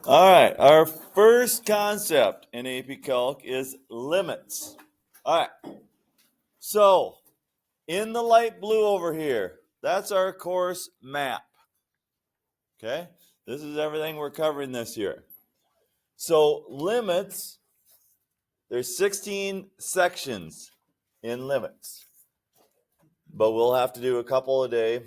All right, our first concept in AP Calc is limits. All right, so in the light blue over here, that's our course map. Okay, this is everything we're covering this year. So limits, there's 16 sections in limits, but we'll have to do a couple a day,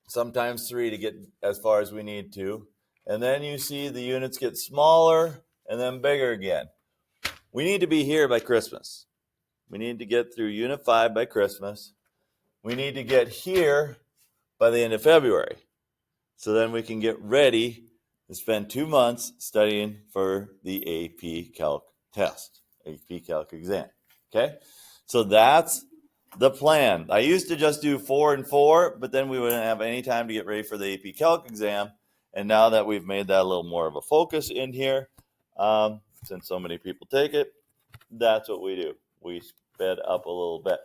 sometimes 3 to get as far as we need to. And then you see the units get smaller and then bigger again. We need to be here by Christmas. We need to get through Unit 5 by Christmas. We need to get here by the end of February. So then we can get ready to spend 2 months studying for the AP Calc test, AP Calc exam. Okay? So that's the plan. I used to just do 4 and 4, but then we wouldn't have any time to get ready for the AP Calc exam. And now that we've made that a little more of a focus in here, since so many people take it, that's what we do. We sped up a little bit.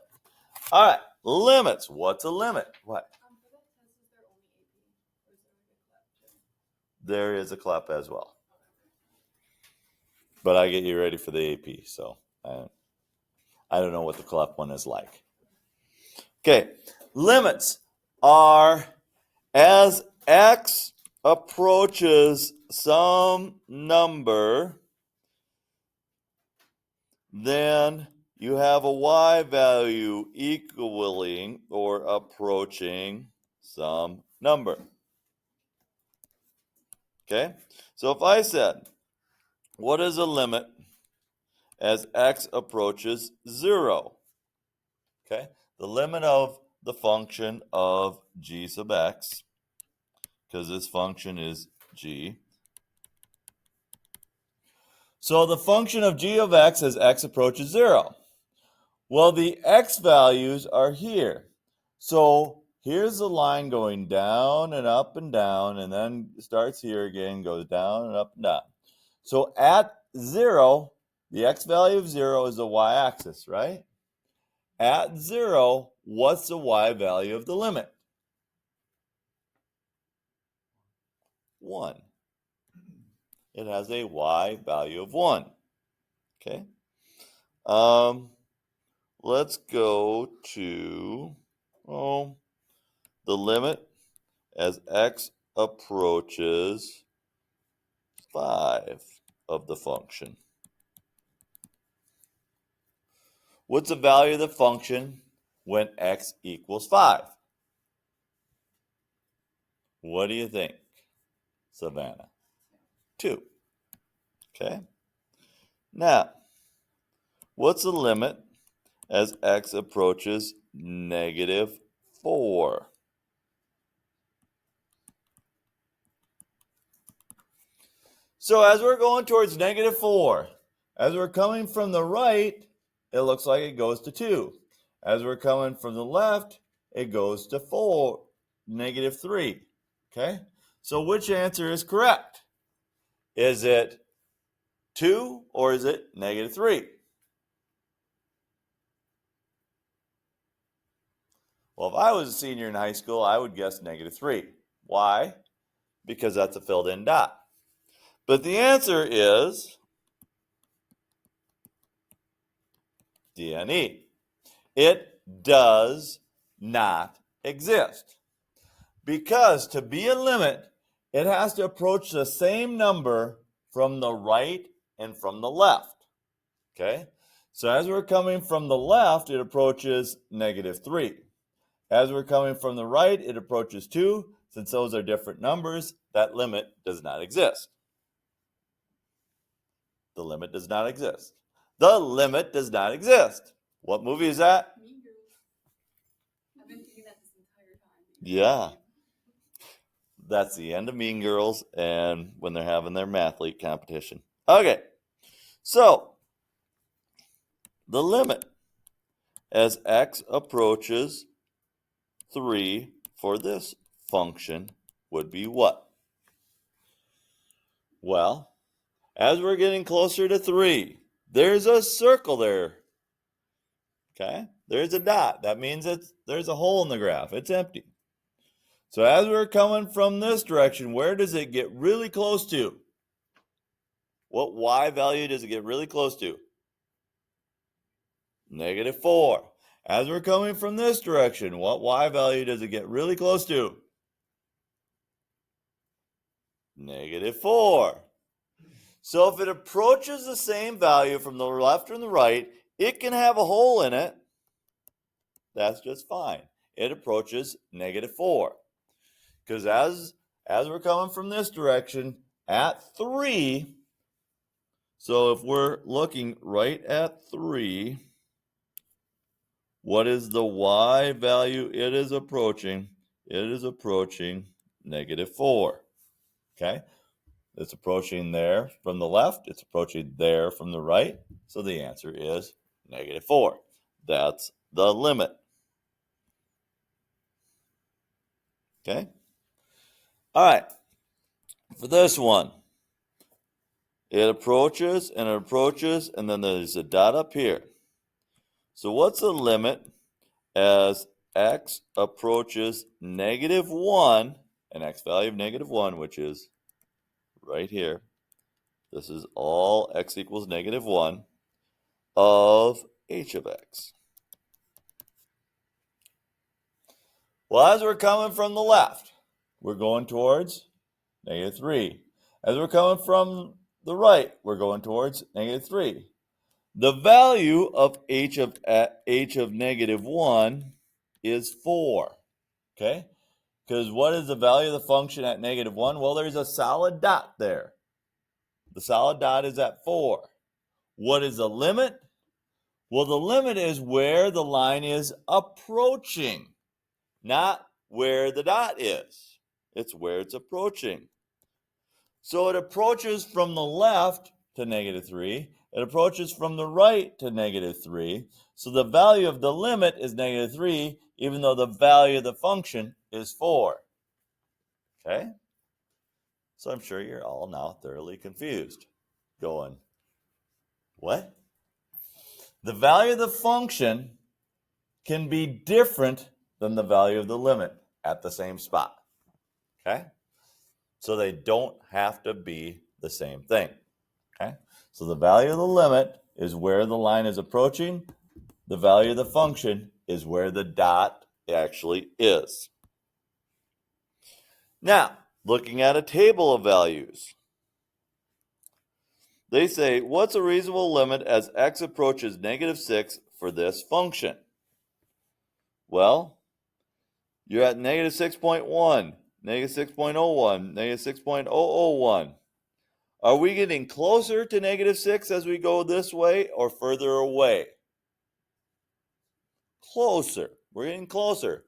All right, limits. What's a limit? What? There is a CLEP as well. But I get you ready for the AP, so I don't know what the CLEP one is like. Okay, limits are as x approaches some number, then you have a y value equaling or approaching some number. Okay, so if I said, what is a limit as x approaches 0? Okay, the limit of the function of g sub x, because this function is g. So the function of g of x as x approaches 0. Well, the x values are here. So here's the line going down, and then starts here again, goes down and up and down. So at 0, the x value of 0 is the y-axis, right? At 0, what's the y value of the limit? 1. It has a y value of 1. Okay. Let's go to the limit as x approaches 5 of the function. What's the value of the function when x equals 5? What do you think, Savannah? 2. Okay. Now, what's the limit as x approaches negative 4? So as we're going towards negative 4, as we're coming from the right, it looks like it goes to 2. As we're coming from the left, it goes to 4, negative 3. Okay? So which answer is correct? Is it 2 or is it negative 3? Well, if I was a senior in high school, I would guess negative 3. Why? Because that's a filled in dot. But the answer is DNE. It does not exist. Because to be a limit, it has to approach the same number from the right and from the left. Okay? So as we're coming from the left, it approaches negative 3. As we're coming from the right, it approaches 2. Since those are different numbers, that limit does not exist. The limit does not exist. The limit does not exist. What movie is that? Mean Girls. I've been thinking that this entire time. Yeah. That's the end of Mean Girls and when they're having their mathlete competition. Okay. So, the limit as x approaches 3 for this function would be what? Well, as we're getting closer to 3, there's a circle there. Okay? There's a dot. That means there's a hole in the graph. It's empty. So as we're coming from this direction, where does it get really close to? What y value does it get really close to? -4. As we're coming from this direction, what y value does it get really close to? -4. So if it approaches the same value from the left and the right, it can have a hole in it. That's just fine. It approaches -4. Because as we're coming from this direction at 3, so if we're looking right at 3, what is the y value it is approaching? It is approaching -4. Okay? It's approaching there from the left. It's approaching there from the right. So the answer is -4. That's the limit. Okay? All right. For this one, it approaches and it approaches, and then there's a dot up here. So what's the limit as x approaches -1, an x value of -1, which is right here. This is all x equals -1 of h of x. Well, as we're coming from the left, we're going towards -3. As we're coming from the right, we're going towards -3. The value of h of -1 is 4. Okay? Because what is the value of the function at -1? Well, there's a solid dot there. The solid dot is at 4. What is the limit? Well, the limit is where the line is approaching, not where the dot is. It's where it's approaching. So it approaches from the left to -3. It approaches from the right to -3. So the value of the limit is -3, even though the value of the function is 4. Okay? So I'm sure you're all now thoroughly confused. Going, what? The value of the function can be different than the value of the limit at the same spot. Okay? So they don't have to be the same thing. Okay? So the value of the limit is where the line is approaching. The value of the function is where the dot actually is. Now, looking at a table of values. They say, what's a reasonable limit as x approaches -6 for this function? Well, you're at -6.1, -6.01, -6.001. Are we getting closer to -6 as we go this way or further away? Closer. We're getting closer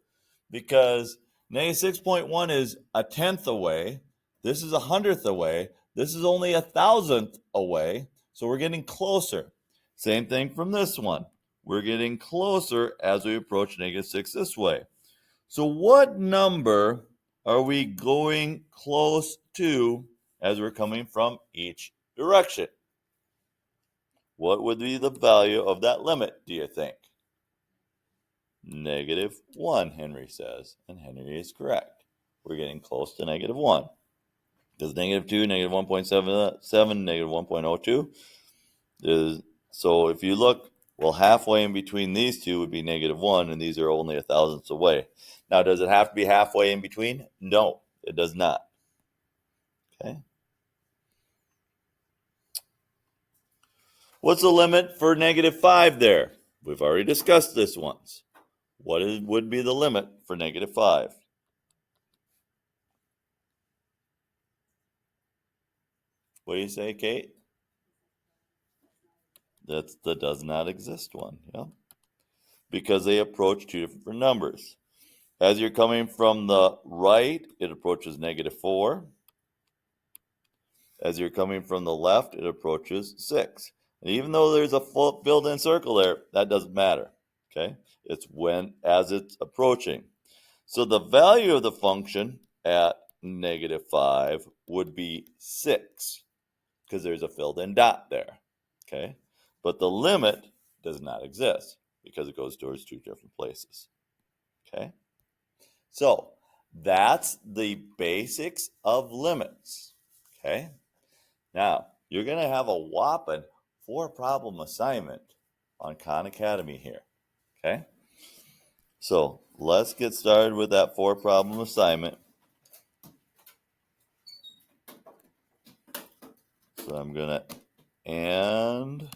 because -6.1 is 1/10 away. This is 100th away. This is only 1,000th away. So we're getting closer. Same thing from this one. We're getting closer as we approach -6 this way. So what number are we going close to as we're coming from each direction? What would be the value of that limit, do you think? -1, Henry says, and Henry is correct. We're getting close to -1. Because -2, -1.77, -1.02 is, so if you look, well, halfway in between these two would be -1, and these are only 1,000ths away. Now, does it have to be halfway in between? No, it does not. Okay. What's the limit for -5 there? We've already discussed this once. What would be the limit for -5? What do you say, Kate? That's the does not exist one, yeah? Because they approach two different numbers. As you're coming from the right, it approaches -4. As you're coming from the left, it approaches 6. And even though there's a filled-in circle there, that doesn't matter, okay? It's as it's approaching. So the value of the function at -5 would be 6, because there's a filled-in dot there, okay? But the limit does not exist, because it goes towards two different places, okay? So that's the basics of limits, okay? Now, you're going to have a whopping 4-problem assignment on Khan Academy here. Okay? So let's get started with that 4-problem assignment. So I'm going to end